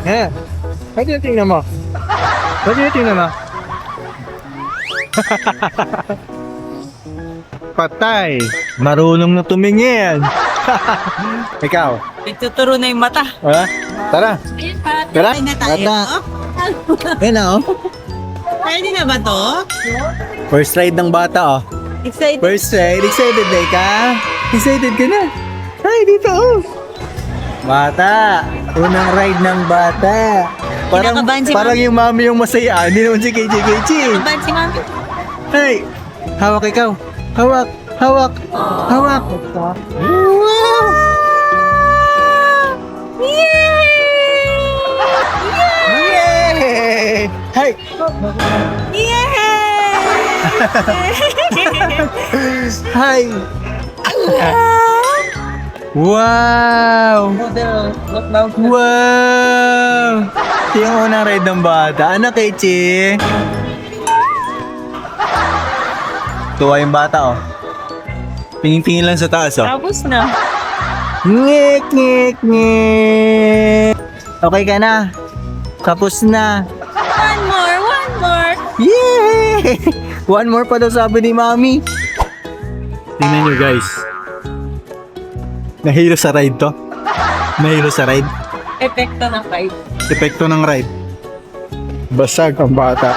Eh, pwede tingnan mo. Pwede tingnan mo. Patay. Marunong na tumingin. Ikaw. Ituturo na yung mata. Ha? Tara. Tara. Ay na tayo. Tara. Ayun na, oh. Pwede na ba to? First ride ng bata, oh. Excited. First ride. Excited na ka? Excited ka na? Ay, dito, oh. Bata. Unang ride ng bata. Kinakabahan si Parang Mami. yung mami yung masaya. Hindi naman si KJ. Kaban si Mami. Hey! Hawak ikaw. Hawak. Hawak. Hawak. Wow! Yay! Hey! Hi! Wow! Wow! Ito yung unang ride ng bata. Ano, Kechi? Tuwa yung bata, oh. Tingin-tingin lang sa taas, oh. Tapos na. Ngek, ngek, ngek. Okay ka na? Tapos na. One more. Yay! One more pa daw sabi ni Mami. Tingnan nyo, guys. Nahilo sa ride to. Nahilo sa ride. Epekto ng fight. Epekto ng ride. Basag ang bata.